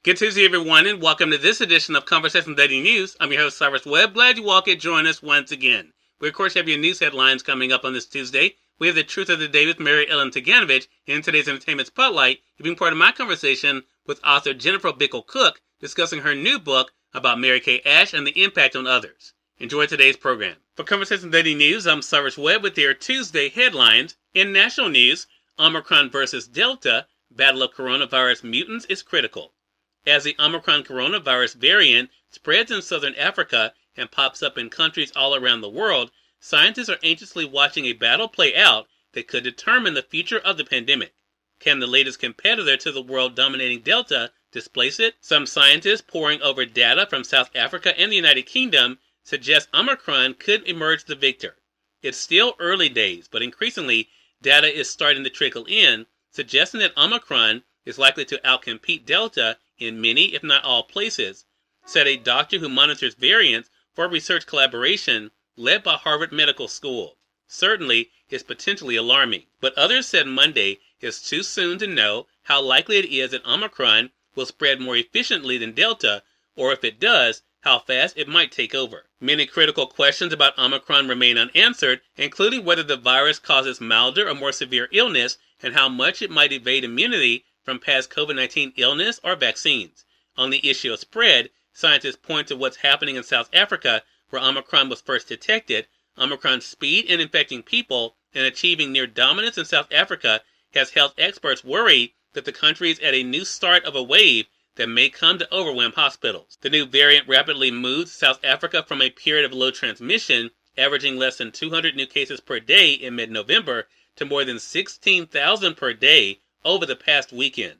Good Tuesday, everyone, and welcome to this edition of Conversation Daily News. I'm your host, Cyrus Webb. Glad you all could join us once again. We, of course, have your news headlines coming up on this Tuesday. We have the Truth of the Day with Mary Ellen Ciganovich. In today's Entertainment Spotlight, you're being part of my conversation with author Jennifer Bickel Cook, discussing her new book about Mary Kay Ash and the impact on others. Enjoy today's program. For Conversation Daily News, I'm Cyrus Webb with your Tuesday headlines. In national news, Omicron versus Delta, battle of coronavirus mutants is critical. As the Omicron coronavirus variant spreads in southern Africa and pops up in countries all around the world, scientists are anxiously watching a battle play out that could determine the future of the pandemic. Can the latest competitor to the world-dominating Delta displace it? Some scientists poring over data from South Africa and the United Kingdom suggest Omicron could emerge the victor. It's still early days, but increasingly data is starting to trickle in, suggesting that Omicron is likely to outcompete Delta in many, if not all places, said a doctor who monitors variants for a research collaboration led by Harvard Medical School. Certainly, it's potentially alarming, but others said Monday it's too soon to know how likely it is that Omicron will spread more efficiently than Delta, or if it does, how fast it might take over. Many critical questions about Omicron remain unanswered, including whether the virus causes milder or more severe illness and how much it might evade immunity from past COVID-19 illness or vaccines. On the issue of spread, scientists point to what's happening in South Africa, where Omicron was first detected. Omicron's speed in infecting people and achieving near dominance in South Africa has health experts worried that the country is at a new start of a wave that may come to overwhelm hospitals. The new variant rapidly moves South Africa from a period of low transmission, averaging less than 200 new cases per day in mid-November, to more than 16,000 per day over the past weekend.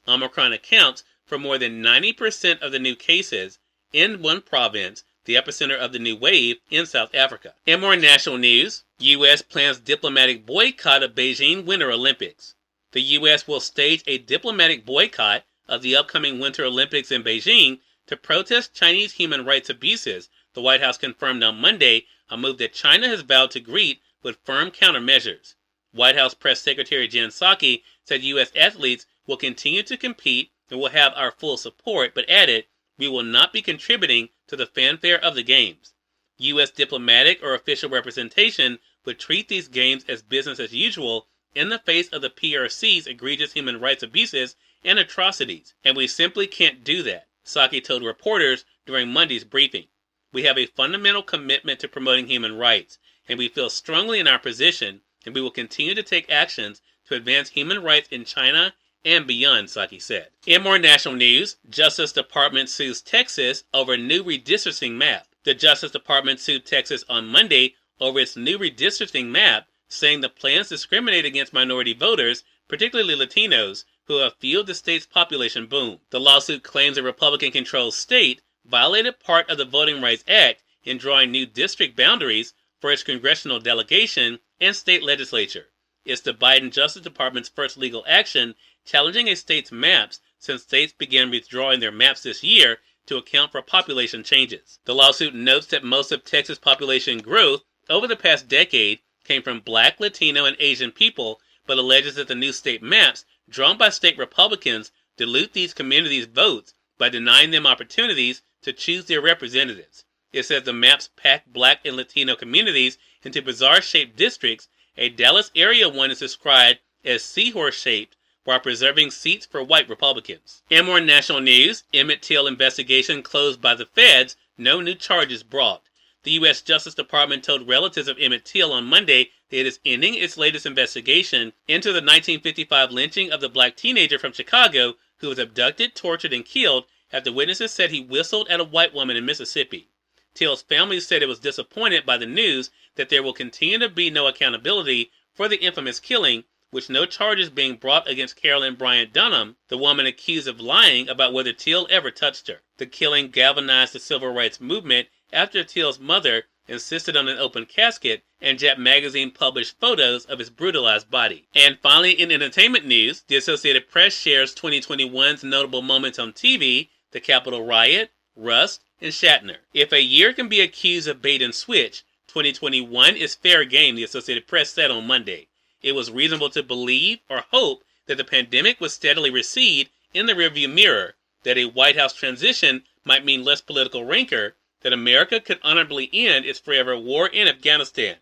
Omicron accounts for more than 90% of the new cases in one province, the epicenter of the new wave in South Africa. In more national news, U.S. plans diplomatic boycott of Beijing Winter Olympics. The U.S. will stage a diplomatic boycott of the upcoming Winter Olympics in Beijing to protest Chinese human rights abuses, the White House confirmed on Monday, a move that China has vowed to greet with firm countermeasures. White House Press Secretary Jen Psaki said U.S. athletes will continue to compete and will have our full support, but added, we will not be contributing to the fanfare of the games. U.S. diplomatic or official representation would treat these games as business as usual in the face of the PRC's egregious human rights abuses and atrocities, and we simply can't do that, Psaki told reporters during Monday's briefing. We have a fundamental commitment to promoting human rights, and we feel strongly in our position, and we will continue to take actions to advance human rights in China and beyond, Psaki said. In more national news, Justice Department sues Texas over new redistricting map. The Justice Department sued Texas on Monday over its new redistricting map, saying the plans discriminate against minority voters, particularly Latinos, who have fueled the state's population boom. The lawsuit claims a Republican-controlled state violated part of the Voting Rights Act in drawing new district boundaries for its congressional delegation and state legislature. It's the Biden Justice Department's first legal action challenging a state's maps since states began withdrawing their maps this year to account for population changes. The lawsuit notes that most of Texas' population growth over the past decade came from Black, Latino, and Asian people, but alleges that the new state maps drawn by state Republicans dilute these communities' votes by denying them opportunities to choose their representatives. It says the maps pack Black and Latino communities into bizarre-shaped districts. A Dallas area one is described as seahorse-shaped, while preserving seats for white Republicans. In more national news, Emmett Till investigation closed by the feds, no new charges brought. The U.S. Justice Department told relatives of Emmett Till on Monday that it is ending its latest investigation into the 1955 lynching of the black teenager from Chicago who was abducted, tortured, and killed after witnesses said he whistled at a white woman in Mississippi. Till's family said it was disappointed by the news that there will continue to be no accountability for the infamous killing, with no charges being brought against Carolyn Bryant Dunham, the woman accused of lying about whether Till ever touched her. The killing galvanized the civil rights movement after Till's mother insisted on an open casket, and Jet magazine published photos of his brutalized body. And finally, in entertainment news, the Associated Press shares 2021's notable moments on TV, the Capitol riot, Rust, and Shatner. If a year can be accused of bait and switch, 2021 is fair game, the Associated Press said on Monday. It was reasonable to believe or hope that the pandemic would steadily recede in the rearview mirror, that a White House transition might mean less political rancor, that America could honorably end its forever war in Afghanistan.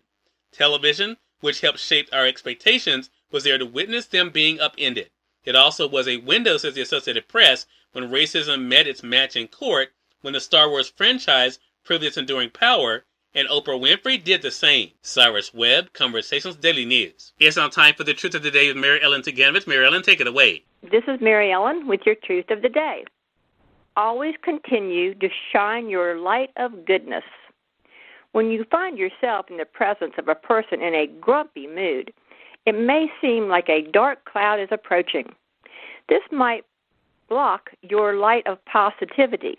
Television, which helped shape our expectations, was there to witness them being upended. It also was a window, says the Associated Press, when racism met its match in court, when the Star Wars franchise proved its enduring power, and Oprah Winfrey did the same. Cyrus Webb, Conversations Daily News. It's now time for the Truth of the Day with Mary Ellen Ciganovich. Mary Ellen, take it away. This is Mary Ellen with your Truth of the Day. Always continue to shine your light of goodness. When you find yourself in the presence of a person in a grumpy mood, it may seem like a dark cloud is approaching. This might block your light of positivity.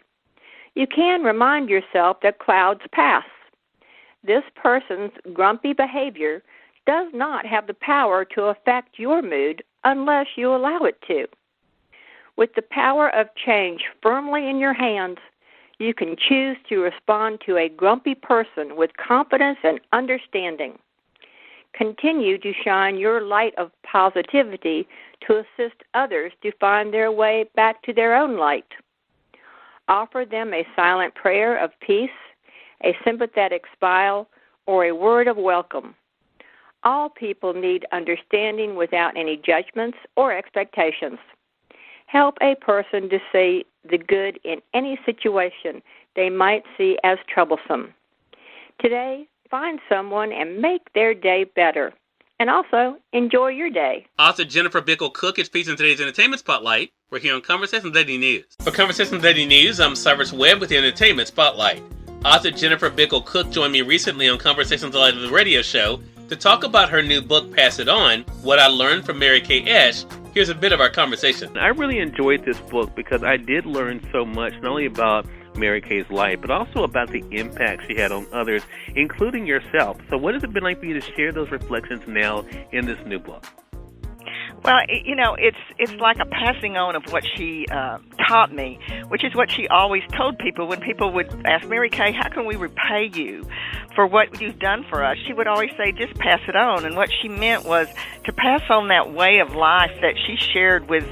You can remind yourself that clouds pass. This person's grumpy behavior does not have the power to affect your mood unless you allow it to. With the power of change firmly in your hands, you can choose to respond to a grumpy person with confidence and understanding. Continue to shine your light of positivity to assist others to find their way back to their own light. Offer them a silent prayer of peace, a sympathetic smile, or a word of welcome. All people need understanding without any judgments or expectations. Help a person to see the good in any situation they might see as troublesome. Today, find someone and make their day better. And also, enjoy your day. Author Jennifer Bickel Cook is featured in today's Entertainment Spotlight. We're here on Conversations Daily News. For Conversations Daily News, I'm Cyrus Webb with the Entertainment Spotlight. Author Jennifer Bickel Cook joined me recently on Conversations Live, the radio show, to talk about her new book, Pass It On, What I Learned from Mary Kay Ash. Here's a bit of our conversation. I really enjoyed this book because I did learn so much, not only about Mary Kay's life, but also about the impact she had on others, including yourself. So what has it been like for you to share those reflections now in this new book? Well, it's like a passing on of what she taught me, which is what she always told people. When people would ask, Mary Kay, how can we repay you for what you've done for us? She would always say, just pass it on. And what she meant was to pass on that way of life that she shared with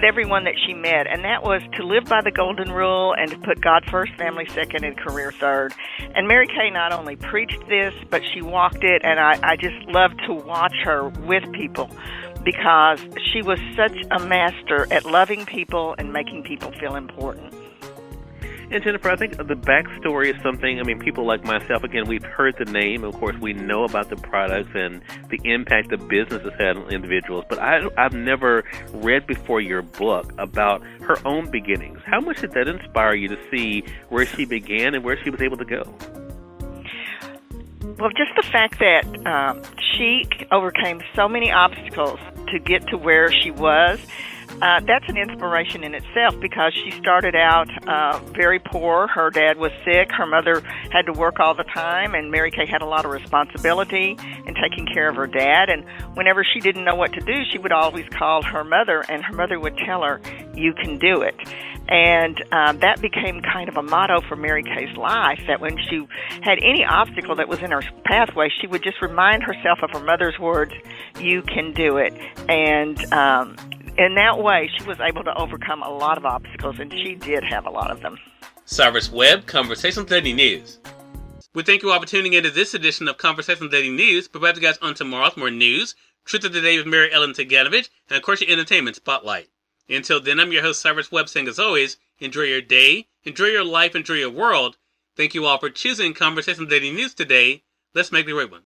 everyone that she met. And that was to live by the golden rule and to put God first, family second, and career third. And Mary Kay not only preached this, but she walked it. And I just loved to watch her with people, because she was such a master at loving people and making people feel important. And Jennifer, I think the backstory is something, people like myself, again, we've heard the name. Of course, we know about the products and the impact the business has had on individuals. But I've never read before your book about her own beginnings. How much did that inspire you to see where she began and where she was able to go? Well, just the fact that she overcame so many obstacles to get to where she was, that's an inspiration in itself, because she started out very poor. Her dad was sick. Her mother had to work all the time, and Mary Kay had a lot of responsibility in taking care of her dad. And whenever she didn't know what to do, she would always call her mother, and her mother would tell her, you can do it. And that became kind of a motto for Mary Kay's life, that when she had any obstacle that was in her pathway, she would just remind herself of her mother's words, you can do it. And in that way, she was able to overcome a lot of obstacles, and she did have a lot of them. Cyrus Webb, Conversations Daily News. We thank you all for tuning into this edition of Conversations Daily News. Provide you guys on tomorrow's more news, Truth of the Day with Mary Ellen Ciganovich, and of course your Entertainment Spotlight. Until then, I'm your host, Cyrus Webb, saying as always, enjoy your day, enjoy your life, enjoy your world. Thank you all for choosing Conversations Daily News today. Let's make it a great one.